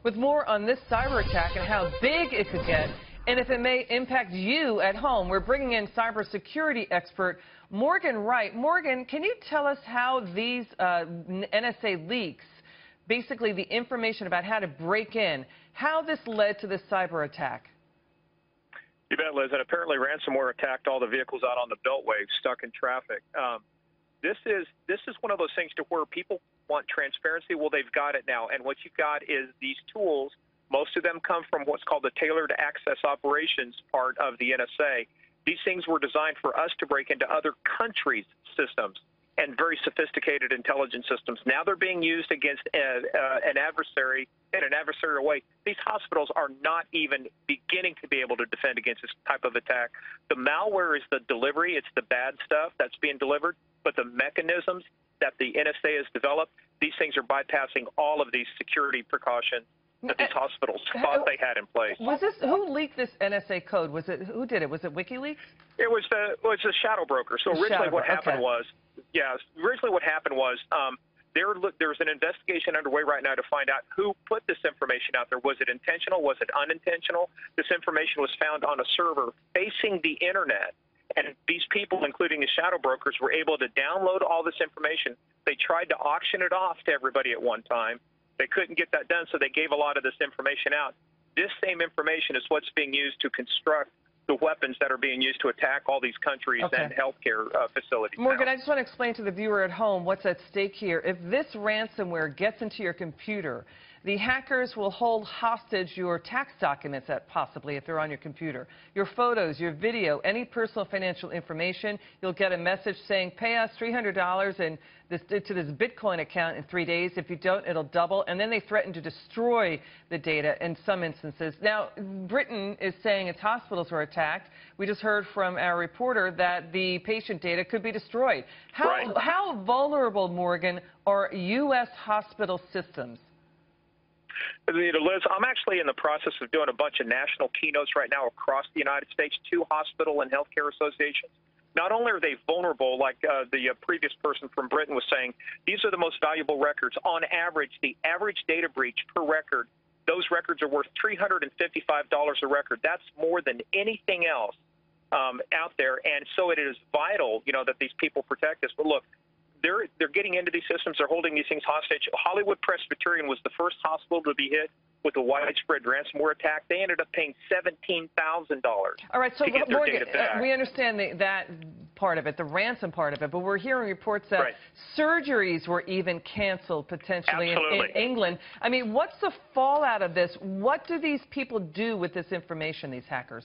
With more on this cyber attack and how big it could get, and if it may impact you at home, we're bringing in cybersecurity expert Morgan Wright. Morgan, can you tell us how these NSA leaks, basically the information about how to break in, how this led to this cyber attack? You bet, Liz. And apparently ransomware attacked all the vehicles out on the Beltway stuck in traffic. This is one of those things to where people want transparency. Well, they've got it now. And what you've got is these tools. Most of them come from what's called the tailored access operations part of the NSA. These things were designed for us to break into other countries' systems and very sophisticated intelligence systems. Now they're being used against an adversary in an adversarial way. These hospitals are not even beginning to be able to defend against this type of attack. The malware is the delivery. It's the bad stuff that's being delivered. But the mechanisms that the NSA has developed, these things are bypassing all of these security precautions that these hospitals thought they had in place. Who leaked this NSA code? Who did it? Was it WikiLeaks? It was the shadow broker. So originally what happened was, there was an investigation underway right now to find out who put this information out there. Was it intentional? Was it unintentional? This information was found on a server facing the internet. And these people, including the shadow brokers, were able to download all this information. They tried to auction it off to everybody at one time. They couldn't get that done, so they gave a lot of this information out. This same information is what's being used to construct the weapons that are being used to attack all these countries and healthcare facilities. Morgan, I just want to explain to the viewer at home what's at stake here. If this ransomware gets into your computer, the hackers will hold hostage your tax documents, possibly, if they're on your computer, your photos, your video, any personal financial information. You'll get a message saying, pay us $300 to this Bitcoin account in 3 days. If you don't, it'll double. And then they threaten to destroy the data in some instances. Now, Britain is saying its hospitals were attacked. We just heard from our reporter that the patient data could be destroyed. How vulnerable, Morgan, are U.S. hospital systems? Liz, I'm actually in the process of doing a bunch of national keynotes right now across the United States to hospital and healthcare associations. Not only are they vulnerable, like the previous person from Britain was saying, these are the most valuable records. On average, the average data breach per record, those records are worth $355 a record. That's more than anything else out there. And so it is vital, that these people protect us. But look, they're getting into these systems. They're holding these things hostage. Hollywood Presbyterian was the first hospital to be hit with a widespread ransomware attack. They ended up paying $17,000 All right, so to get their Morgan, data back. We understand that part of it, the ransom part of it, but we're hearing reports that surgeries were even canceled potentially in England. I mean, what's the fallout of this? What do these people do with this information, these hackers?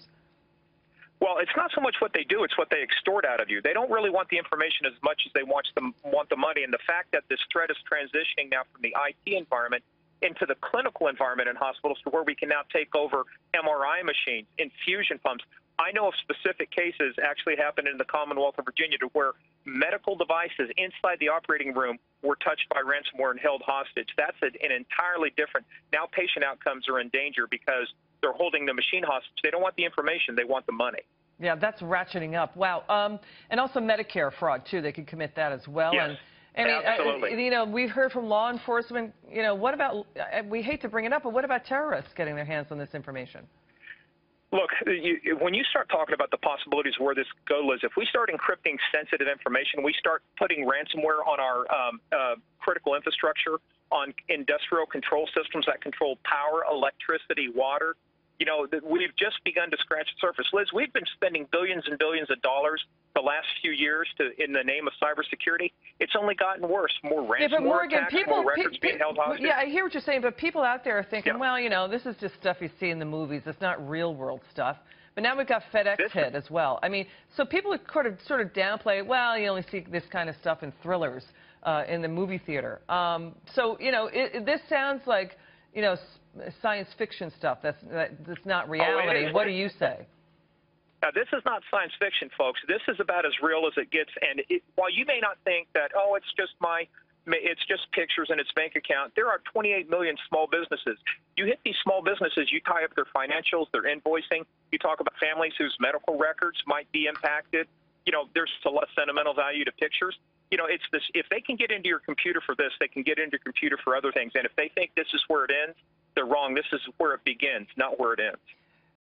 Well, it's not so much what they do, it's what they extort out of you. They don't really want the information as much as they want the money. And the fact that this threat is transitioning now from the IT environment into the clinical environment in hospitals to where we can now take over MRI machines, infusion pumps. I know of specific cases actually happened in the Commonwealth of Virginia to where medical devices inside the operating room were touched by ransomware and held hostage. That's an entirely different. Now patient outcomes are in danger because they're holding the machine hostage. They don't want the information. They want the money. Yeah, that's ratcheting up. Wow. And also Medicare fraud, too. They could commit that as well. Yes, absolutely. We've heard from law enforcement, what about, we hate to bring it up, but what about terrorists getting their hands on this information? Look, when you start talking about the possibilities of where this goes, Liz, if we start encrypting sensitive information, we start putting ransomware on our critical infrastructure, on industrial control systems that control power, electricity, water, we've just begun to scratch the surface. Liz, we've been spending billions and billions of dollars the last few years in the name of cybersecurity. It's only gotten worse. More ransomware attacks, more records being held hostage. Yeah, I hear what you're saying, but people out there are thinking, well, this is just stuff you see in the movies. It's not real-world stuff. But now we've got FedEx hit as well. I mean, so people would sort of downplay, well, you only see this kind of stuff in thrillers in the movie theater. This sounds like, science fiction stuff. That's not reality. What do you say? Now, this is not science fiction, folks. This is about as real as it gets. And while you may not think that, it's just pictures in its bank account, there are 28 million small businesses. You hit these small businesses, you tie up their financials, their invoicing. You talk about families whose medical records might be impacted. There's a lot of sentimental value to pictures. It's this. If they can get into your computer for this, they can get into your computer for other things. And if they think this is where it ends, they're wrong. This is where it begins, not where it ends.